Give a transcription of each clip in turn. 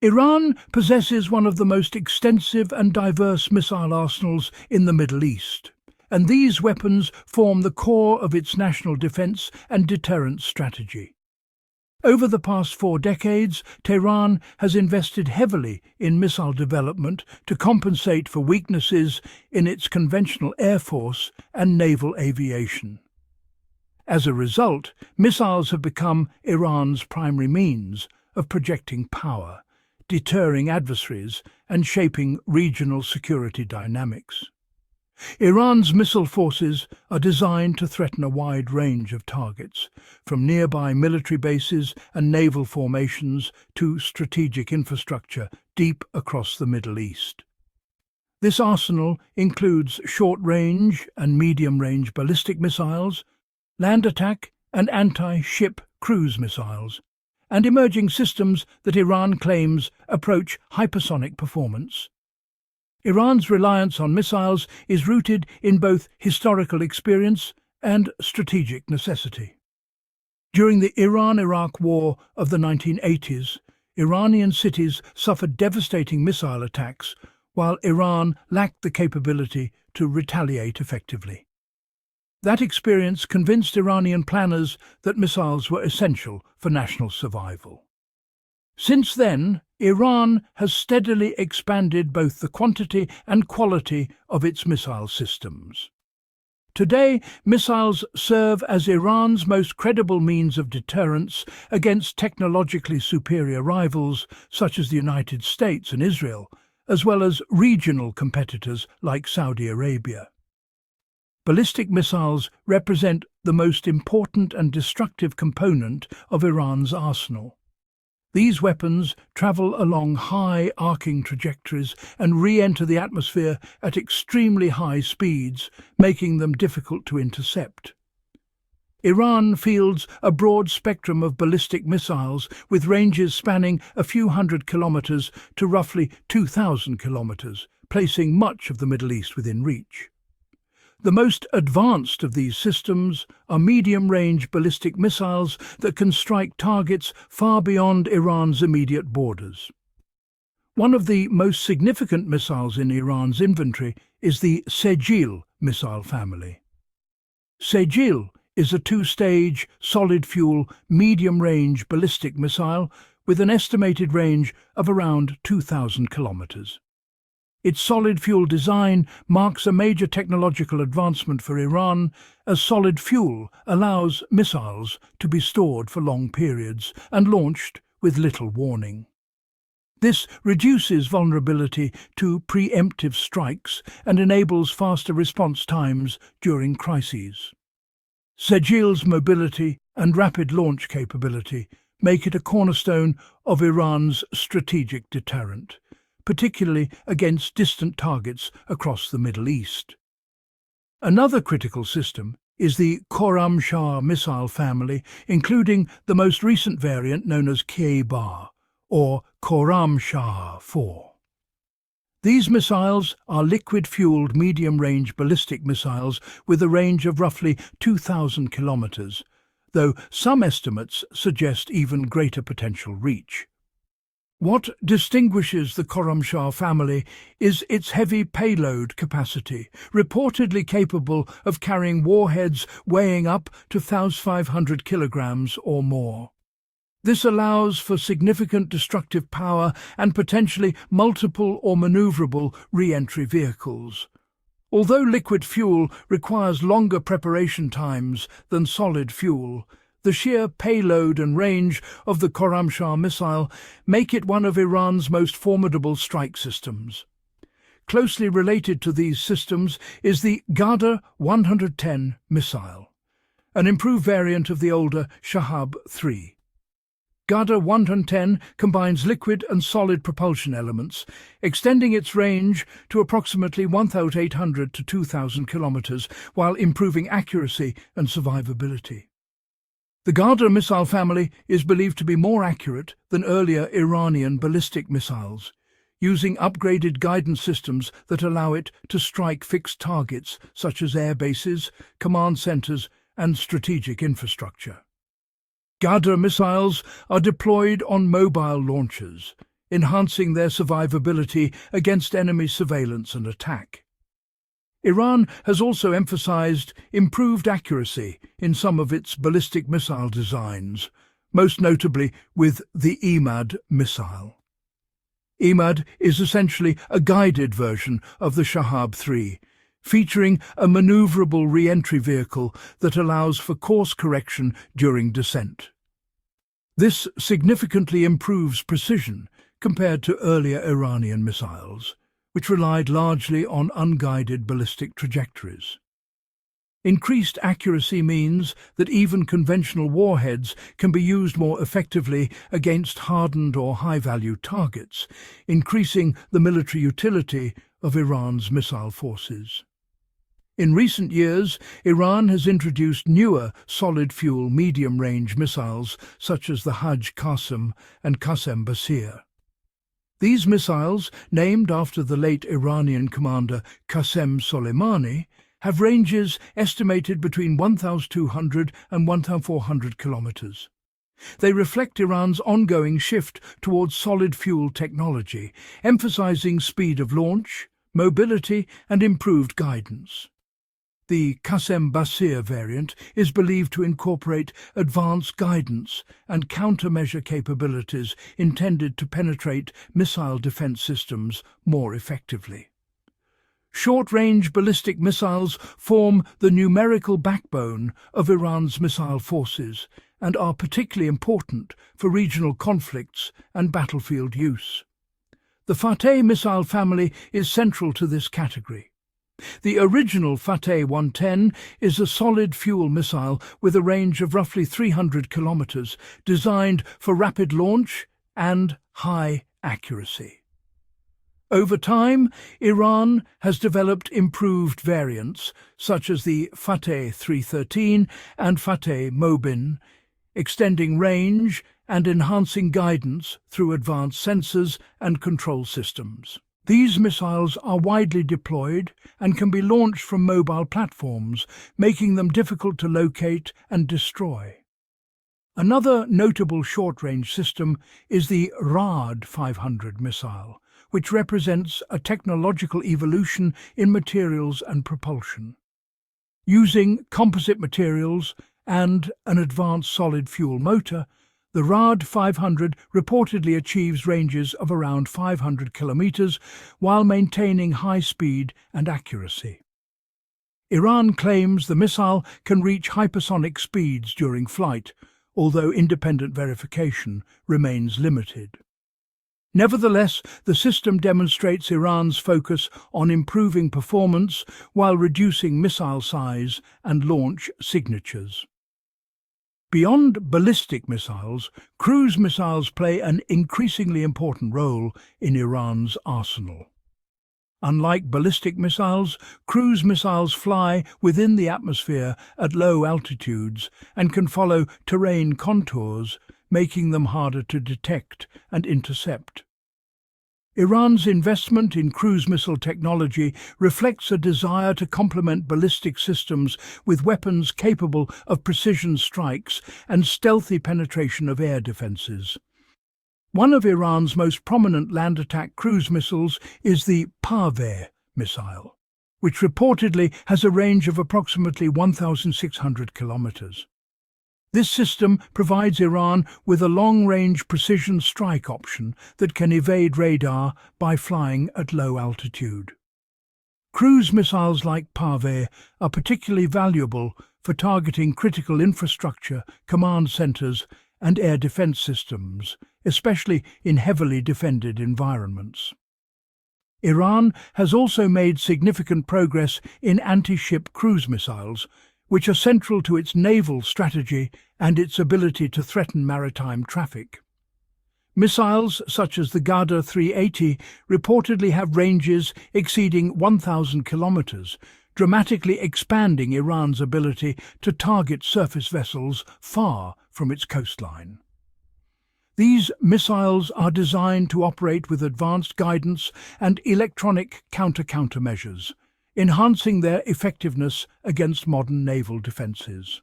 Iran possesses one of the most extensive and diverse missile arsenals in the Middle East, and these weapons form the core of its national defense and deterrence strategy. Over the past 4 decades, Tehran has invested heavily in missile development to compensate for weaknesses in its conventional air force and naval aviation. As a result, missiles have become Iran's primary means of projecting power, deterring adversaries, and shaping regional security dynamics. Iran's missile forces are designed to threaten a wide range of targets, from nearby military bases and naval formations to strategic infrastructure deep across the Middle East. This arsenal includes short-range and medium-range ballistic missiles, land attack and anti-ship cruise missiles, and emerging systems that Iran claims approach hypersonic performance. Iran's reliance on missiles is rooted in both historical experience and strategic necessity. During the Iran-Iraq War of the 1980s, Iranian cities suffered devastating missile attacks, while Iran lacked the capability to retaliate effectively. That experience convinced Iranian planners that missiles were essential for national survival. Since then, Iran has steadily expanded both the quantity and quality of its missile systems. Today, missiles serve as Iran's most credible means of deterrence against technologically superior rivals such as the United States and Israel, as well as regional competitors like Saudi Arabia. Ballistic missiles represent the most important and destructive component of Iran's arsenal. These weapons travel along high, arcing trajectories and re-enter the atmosphere at extremely high speeds, making them difficult to intercept. Iran fields a broad spectrum of ballistic missiles with ranges spanning a few hundred kilometers to roughly 2,000 kilometers, placing much of the Middle East within reach. The most advanced of these systems are medium-range ballistic missiles that can strike targets far beyond Iran's immediate borders. One of the most significant missiles in Iran's inventory is the Sejil missile family. Sejil is a 2-stage, solid-fuel, medium-range ballistic missile with an estimated range of around 2,000 kilometers. Its solid-fuel design marks a major technological advancement for Iran, as solid fuel allows missiles to be stored for long periods and launched with little warning. This reduces vulnerability to preemptive strikes and enables faster response times during crises. Sejil's mobility and rapid launch capability make it a cornerstone of Iran's strategic deterrent, particularly against distant targets across the Middle East. Another critical system is the Khorramshahr missile family, including the most recent variant known as Keybar, or Khorramshahr 4. These missiles are liquid-fueled medium-range ballistic missiles with a range of roughly 2,000 kilometers, though some estimates suggest even greater potential reach. What distinguishes the Khorramshahr family is its heavy payload capacity, reportedly capable of carrying warheads weighing up to 1,500 kilograms or more. This allows for significant destructive power and potentially multiple or maneuverable re-entry vehicles. Although liquid fuel requires longer preparation times than solid fuel, the sheer payload and range of the Khorramshahr missile make it one of Iran's most formidable strike systems. Closely related to these systems is the Ghadr 110 missile, an improved variant of the older Shahab 3. Ghadr 110 combines liquid and solid propulsion elements, extending its range to approximately 1,800 to 2,000 kilometers while improving accuracy and survivability. The Ghadr missile family is believed to be more accurate than earlier Iranian ballistic missiles, using upgraded guidance systems that allow it to strike fixed targets such as air bases, command centers, and strategic infrastructure. Ghadr missiles are deployed on mobile launchers, enhancing their survivability against enemy surveillance and attack. Iran has also emphasized improved accuracy in some of its ballistic missile designs, most notably with the Emad missile. Emad is essentially a guided version of the Shahab-3, featuring a maneuverable re-entry vehicle that allows for course correction during descent. This significantly improves precision compared to earlier Iranian missiles, which relied largely on unguided ballistic trajectories. Increased accuracy means that even conventional warheads can be used more effectively against hardened or high-value targets, increasing the military utility of Iran's missile forces. In recent years, Iran has introduced newer solid-fuel medium-range missiles such as the Hajj Qasem and Qasem Basir. These missiles, named after the late Iranian commander Qasem Soleimani, have ranges estimated between 1,200 and 1,400 kilometers. They reflect Iran's ongoing shift towards solid-fuel technology, emphasizing speed of launch, mobility, and improved guidance. The Qasem Basir variant is believed to incorporate advanced guidance and countermeasure capabilities intended to penetrate missile defense systems more effectively. Short-range ballistic missiles form the numerical backbone of Iran's missile forces and are particularly important for regional conflicts and battlefield use. The Fateh missile family is central to this category. The original Fateh 110 is a solid-fuel missile with a range of roughly 300 kilometers, designed for rapid launch and high accuracy. Over time, Iran has developed improved variants, such as the Fateh 313 and Fateh Mobin, extending range and enhancing guidance through advanced sensors and control systems. These missiles are widely deployed and can be launched from mobile platforms, making them difficult to locate and destroy. Another notable short-range system is the Ra'ad 500 missile, which represents a technological evolution in materials and propulsion. Using composite materials and an advanced solid-fuel motor, the Ra'ad 500 reportedly achieves ranges of around 500 kilometers while maintaining high speed and accuracy. Iran claims the missile can reach hypersonic speeds during flight, although independent verification remains limited. Nevertheless, the system demonstrates Iran's focus on improving performance while reducing missile size and launch signatures. Beyond ballistic missiles, cruise missiles play an increasingly important role in Iran's arsenal. Unlike ballistic missiles, cruise missiles fly within the atmosphere at low altitudes and can follow terrain contours, making them harder to detect and intercept. Iran's investment in cruise missile technology reflects a desire to complement ballistic systems with weapons capable of precision strikes and stealthy penetration of air defenses. One of Iran's most prominent land attack cruise missiles is the Parveh missile, which reportedly has a range of approximately 1,600 kilometers. This system provides Iran with a long-range precision strike option that can evade radar by flying at low altitude. Cruise missiles like Parveh are particularly valuable for targeting critical infrastructure, command centers, and air defense systems, especially in heavily defended environments. Iran has also made significant progress in anti-ship cruise missiles, which are central to its naval strategy and its ability to threaten maritime traffic. Missiles such as the Ghada 380 reportedly have ranges exceeding 1,000 kilometers, dramatically expanding Iran's ability to target surface vessels far from its coastline. These missiles are designed to operate with advanced guidance and electronic countermeasures, enhancing their effectiveness against modern naval defenses.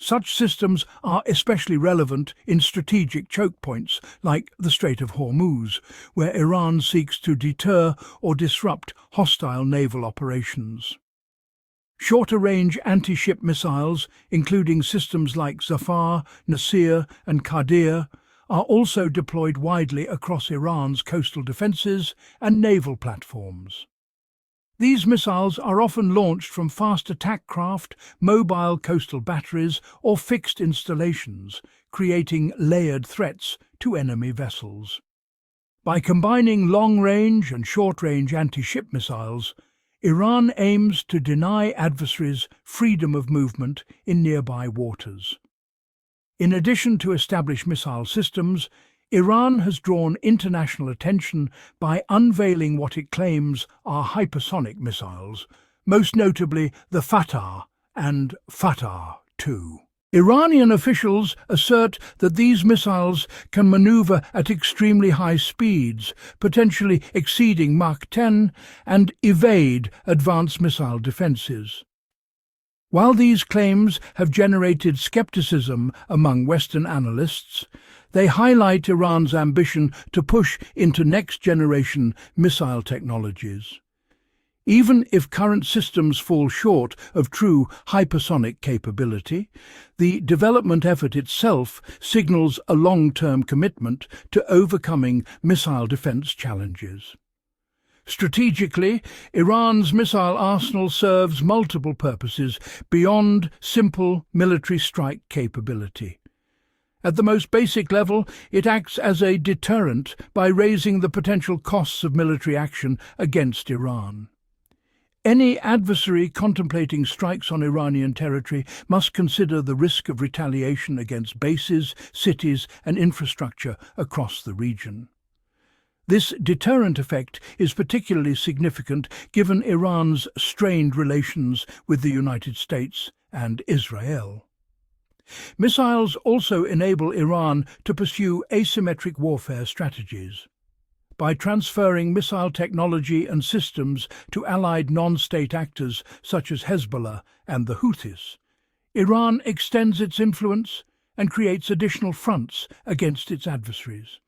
Such systems are especially relevant in strategic choke points like the Strait of Hormuz, where Iran seeks to deter or disrupt hostile naval operations. Shorter-range anti-ship missiles, including systems like Zafar, Nasir and Qadir, are also deployed widely across Iran's coastal defences and naval platforms. These missiles are often launched from fast attack craft, mobile coastal batteries, or fixed installations, creating layered threats to enemy vessels. By combining long-range and short-range anti-ship missiles, Iran aims to deny adversaries freedom of movement in nearby waters. In addition to established missile systems, Iran has drawn international attention by unveiling what it claims are hypersonic missiles, most notably the Fatah and Fatah 2. Iranian officials assert that these missiles can maneuver at extremely high speeds, potentially exceeding Mach 10, and evade advanced missile defenses. While these claims have generated skepticism among Western analysts, they highlight Iran's ambition to push into next-generation missile technologies. Even if current systems fall short of true hypersonic capability, the development effort itself signals a long-term commitment to overcoming missile defense challenges. Strategically, Iran's missile arsenal serves multiple purposes beyond simple military strike capability. At the most basic level, it acts as a deterrent by raising the potential costs of military action against Iran. Any adversary contemplating strikes on Iranian territory must consider the risk of retaliation against bases, cities, and infrastructure across the region. This deterrent effect is particularly significant given Iran's strained relations with the United States and Israel. Missiles also enable Iran to pursue asymmetric warfare strategies. By transferring missile technology and systems to allied non-state actors such as Hezbollah and the Houthis, Iran extends its influence and creates additional fronts against its adversaries.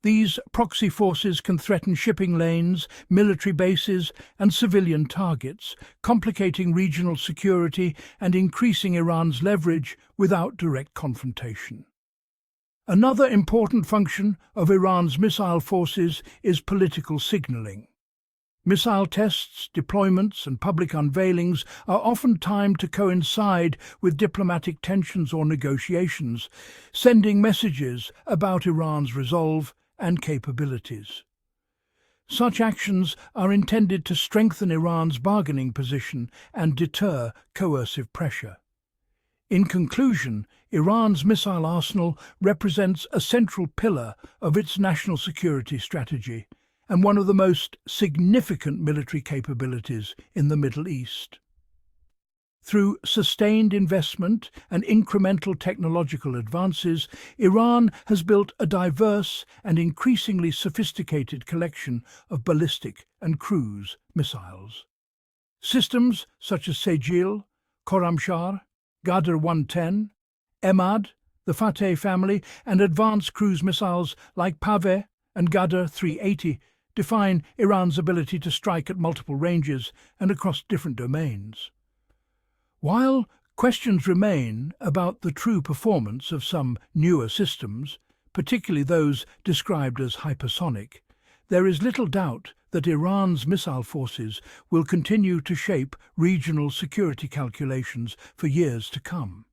These proxy forces can threaten shipping lanes, military bases, and civilian targets, complicating regional security and increasing Iran's leverage without direct confrontation. Another important function of Iran's missile forces is political signaling. Missile tests, deployments, and public unveilings are often timed to coincide with diplomatic tensions or negotiations, sending messages about Iran's resolve and capabilities. Such actions are intended to strengthen Iran's bargaining position and deter coercive pressure. In conclusion, Iran's missile arsenal represents a central pillar of its national security strategy and one of the most significant military capabilities in the Middle East. Through sustained investment and incremental technological advances, Iran has built a diverse and increasingly sophisticated collection of ballistic and cruise missiles. Systems such as Sejil, Khorramshahr, Ghadr 110, Emad, the Fateh family, and advanced cruise missiles like Pave and Ghadr 380 define Iran's ability to strike at multiple ranges and across different domains. While questions remain about the true performance of some newer systems, particularly those described as hypersonic, there is little doubt that Iran's missile forces will continue to shape regional security calculations for years to come.